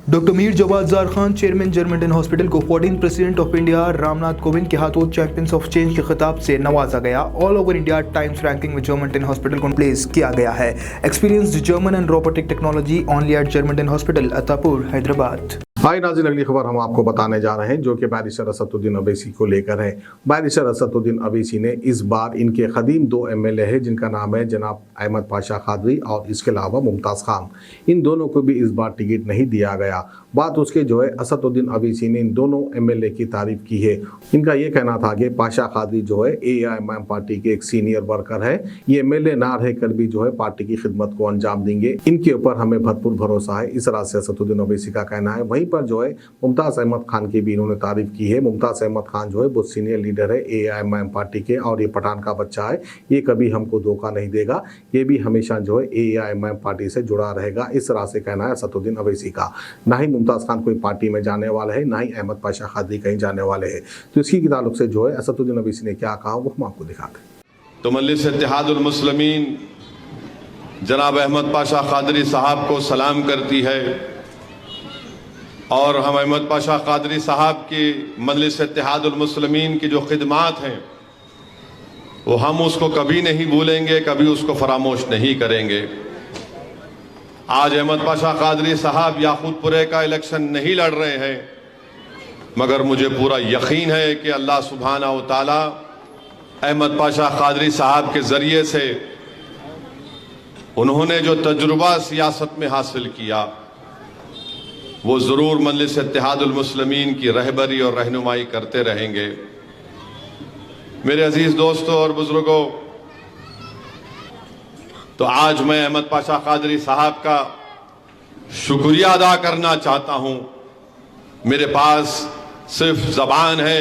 Doctor Mir Jawad Jar Khan, chairman German hospital को 14th president of India Ramnath Kovind के हाथों चैंपियंस ऑफ चेंज के खिताब से नवाजा गया। All over India Times ranking में जर्मन हॉस्पिटल को प्लेस किया गया है। Experienced German and robotic technology only at German hospital, Attapur, Hyderabad. Hi नाज़रीन, अगली खबर हम आपको बताने जा रहे हैं जो कि बैरिस्टर असदुद्दीन अवैसी को लेकर है। बैरिस्टर असदुद्दीन अवैसी ने इस बार इनके कदीम 2 MLA है जिनका नाम है जनाब अहमद पाशा कादरी और इसके अलावा मुमताज़ खान, इन दोनों को भी इस बार टिकट नहीं दिया गया। बात उसके जो है असदुद्दीन अवैसी ने इन दोनों MLA की तारीफ की है। इनका ये कहना था कि पाशा कादरी जो है AIMM पार्टी के एक सीनियर वर्कर है, ये MLA ना रहकर भी जो है पार्टी की खिदमत को अंजाम देंगे, इनके ऊपर हमें भरपूर भरोसा है। इस तरह से असदुद्दीन अवैसी का कहना है। वहीं पर जो है मुमताज़ अहमद खान की भी इन्होंने तारीफ की है। मुमताज़ अहमद खान जो है बहुत सीनियर लीडर है AIMM पार्टी के और ये पठान का बच्चा है, ये कभी हमको धोखा नहीं देगा, ये भी हमेशा जो है AIMM पार्टी से जुड़ा रहेगा। इस तरह से कहना है असदुद्दीन अवैसी का। ना ही मुमताज़ खान कोई पार्टी में जाने वाला है, ना ही अहमद पाशा कादरी कहीं जाने वाले हैं। तो इसी के ताल्लुक से जो है असदुद्दीन अवैसी ने क्या कहा वो हम आपको दिखाते हैं। तो मजलिस इत्तेहादुल मुस्लिमीन जनाब अहमद पाशा कादरी साहब को सलाम करती है और हम अहमद पाशा कादरी साहब की मजलिस इत्तेहादुल मुस्लिमीन की जो खिदमात हैं वो हम उसको कभी नहीं भूलेंगे, कभी उसको फरामोश नहीं करेंगे। आज अहमद पाशा कादरी साहब याकूतपुरे का इलेक्शन नहीं लड़ रहे हैं, मगर मुझे पूरा यकीन है कि अल्लाह सुब्हाना व तआला अहमद पाशा कादरी साहब के ज़रिए से उन्होंने जो तजुर्बा सियासत में हासिल किया वो ज़रूर मजलिस इत्तेहादुल मुस्लिमीन की रहबरी और रहनुमाई करते रहेंगे। मेरे अजीज़ दोस्तों और बुज़ुर्गों, तो आज मैं अहमद पाशा कादरी साहब का शुक्रिया अदा करना चाहता हूँ। मेरे पास सिर्फ ज़बान है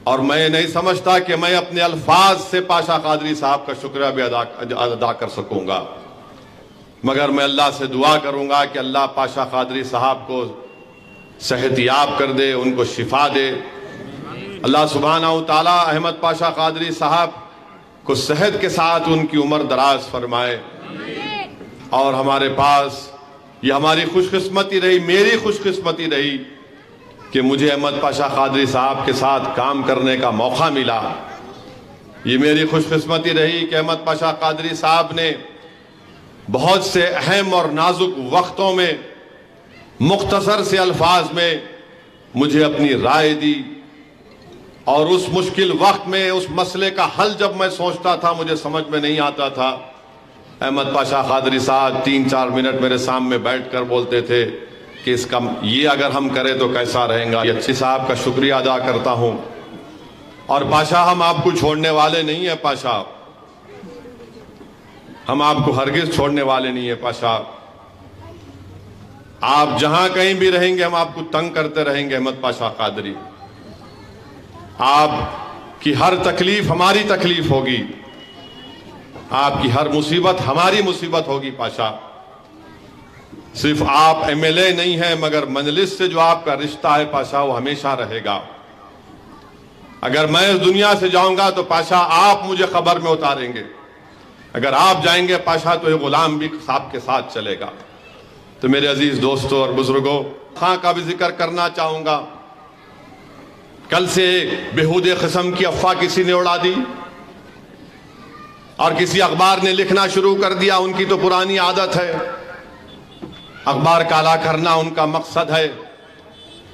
और मैं नहीं समझता कि मैं अपने अल्फाज से पाशा कादरी साहब का शुक्रिया भी अदा कर सकूँगा, मगर मैं अल्लाह से दुआ करूँगा कि अल्लाह पाशा कादरी साहब को सेहतियाब कर दे, उनको शिफा दे। अल्लाह सुब्हाना व तआला अहमद पाशा कादरी साहब को सेहत के साथ उनकी उम्र दराज फरमाए। और हमारे पास ये हमारी खुशकिस्मती रही, मेरी खुशकिस्मती रही कि मुझे अहमद पाशा कादरी साहब के साथ काम करने का मौका मिला। ये मेरी खुशकिस्मती रही कि अहमद पाशा कादरी साहब ने बहुत से अहम और नाजुक वक्तों में मुख्तसर से अल्फाज में मुझे अपनी राय दी और उस मुश्किल वक्त में उस मसले का हल जब मैं सोचता था, मुझे समझ में नहीं आता था, अहमद पाशा कादरी साहब 3-4 मिनट मेरे सामने बैठकर बोलते थे कि इसका ये अगर हम करें तो कैसा रहेगा। ये अच्छी साहब का शुक्रिया अदा करता हूँ। और पाशा, हम आपको छोड़ने वाले नहीं है पाशा, हम आपको हरगिज छोड़ने वाले नहीं है पाशा। आप जहां कहीं भी रहेंगे हम आपको तंग करते रहेंगे अहमद पाशा कादरी। आपकी हर तकलीफ हमारी तकलीफ होगी, आपकी हर मुसीबत हमारी मुसीबत होगी पाशा। सिर्फ आप MLA नहीं हैं, मगर मजलिस से जो आपका रिश्ता है पाशा वो हमेशा रहेगा। अगर मैं इस दुनिया से जाऊंगा तो पाशा आप मुझे खबर में उतारेंगे, अगर आप जाएंगे पाशा तो ये गुलाम भी साहब के साथ चलेगा। तो मेरे अजीज दोस्तों और बुजुर्गों, खां का भी जिक्र करना चाहूंगा। कल से बेहूदे किस्म की अफवाह किसी ने उड़ा दी और किसी अखबार ने लिखना शुरू कर दिया। उनकी तो पुरानी आदत है, अखबार काला करना उनका मकसद है।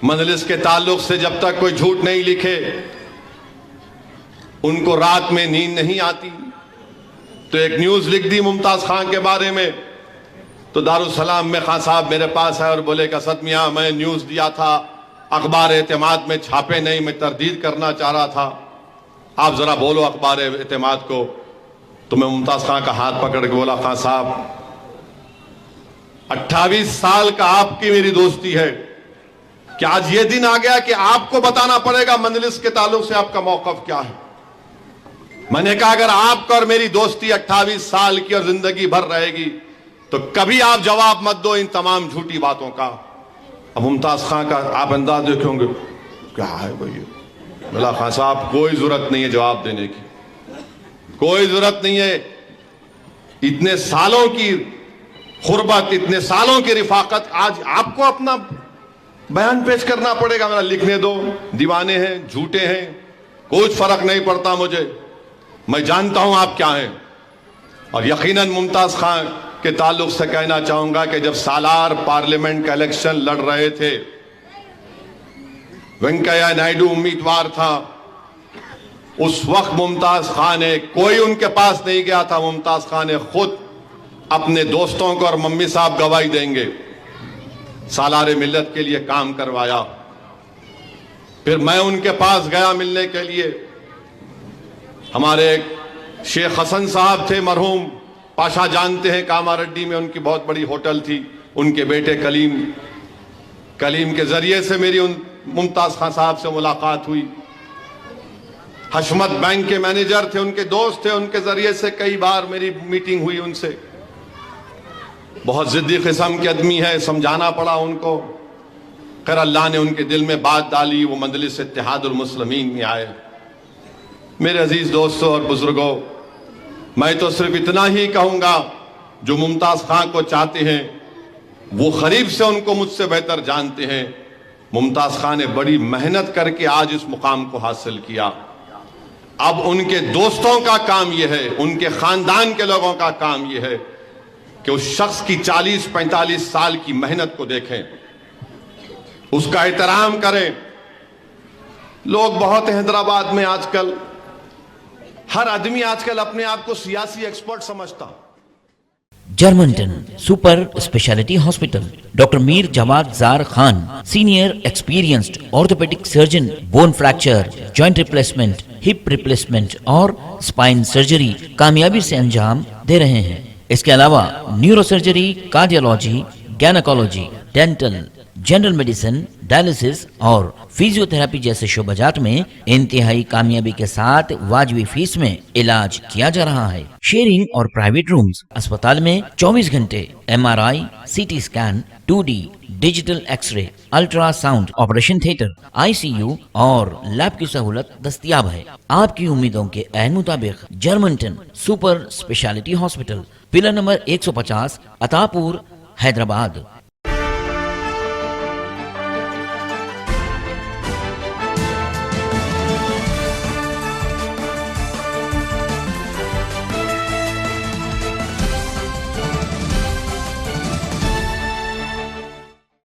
मजलिस के ताल्लुक से जब तक कोई झूठ नहीं लिखे उनको रात में नींद नहीं आती। तो एक न्यूज़ लिख दी मुमताज़ खान के बारे में, तो दारुसलाम में खान साहब मेरे पास है और बोले कि असद मियाँ, मैं न्यूज़ दिया था, अखबार एतमाद में छापे नहीं, मैं तरदीद करना चाह रहा था, आप ज़रा बोलो अखबार एतमाद को। तो मैं मुमताज़ खान का हाथ पकड़ के बोला, खान साहब 28 साल का आपकी मेरी दोस्ती है, कि आज ये दिन आ गया कि आपको बताना पड़ेगा मजलिस के ताल्लुक से आपका मौक़िफ़ क्या है। मैंने कहा अगर आपका और मेरी दोस्ती 28 साल की और जिंदगी भर रहेगी तो कभी आप जवाब मत दो इन तमाम झूठी बातों का। अब मुमताज़ खान का आप अंदाज देखोगे क्या है भाई। बोला, खान साहब कोई जरूरत नहीं है जवाब देने की, कोई जरूरत नहीं है। इतने सालों की गुर्बत, इतने सालों की रिफाकत, आज आपको अपना बयान पेश करना पड़ेगा। मेरा लिखने दो, दीवाने हैं, झूठे हैं, कुछ फर्क नहीं पड़ता मुझे, मैं जानता हूं आप क्या हैं। और यकीनन मुमताज खान के ताल्लुक से कहना चाहूंगा कि जब सालार पार्लियामेंट का इलेक्शन लड़ रहे थे, वेंकैया नायडू उम्मीदवार था, उस वक्त मुमताज खान ने, कोई उनके पास नहीं गया था, मुमताज खान ने खुद अपने दोस्तों को और मम्मी साहब गवाही देंगे, सालारे मिल्लत के लिए काम करवाया। फिर मैं उनके पास गया मिलने के लिए। हमारे शेख हसन साहब थे मरहूम, पाशा जानते हैं, कामारेड्डी में उनकी बहुत बड़ी होटल थी। उनके बेटे कलीम के जरिए से मेरी उन मुमताज खान साहब से मुलाकात हुई। हशमत बैंक के मैनेजर थे, उनके दोस्त थे, उनके जरिए से कई बार मेरी मीटिंग हुई उनसे। बहुत जिद्दी किस्म के आदमी है, समझाना पड़ा उनको। खैर अल्लाह ने उनके दिल में बात डाली, वो मजलिस इत्तेहादुल मुस्लिमीन में आए। मेरे अजीज दोस्तों और बुजुर्गों, मैं तो सिर्फ इतना ही कहूंगा, जो मुमताज खान को चाहते हैं वो करीब से उनको मुझसे बेहतर जानते हैं। मुमताज खान ने बड़ी मेहनत करके आज इस मुकाम को हासिल किया। अब उनके दोस्तों का काम यह है, उनके खानदान के लोगों का काम यह है कि उस शख्स की 40-45 साल की मेहनत को देखें, उसका एहतराम करें। लोग बहुत हैदराबाद में आजकल, हर आदमी आजकल अपने आप को सियासी एक्सपर्ट समझता। Germanten super speciality hospital, doctor Mir Jawad Jar Khan, senior experienced orthopaedic surgeon, bone fracture, joint replacement, hip replacement और स्पाइन सर्जरी कामयाबी से अंजाम दे रहे हैं। इसके अलावा neuro surgery, cardiology, gynaecology, dental, general medicine, dialysis और फिजियोथेरेपी जैसे शोबाजात में इंतहाई कामयाबी के साथ वाजबी फीस में इलाज किया जा रहा है। शेयरिंग और प्राइवेट रूम्स, अस्पताल में 24 घंटे MRI, CT scan, 2D digital x-ray, ultrasound, operation theatre, ICU और लैब की सहूलत दस्तयाब है। आपकी उम्मीदों के ऐन मुताबिक Germanten super speciality hospital, pillar number 150, Attapur, Hyderabad.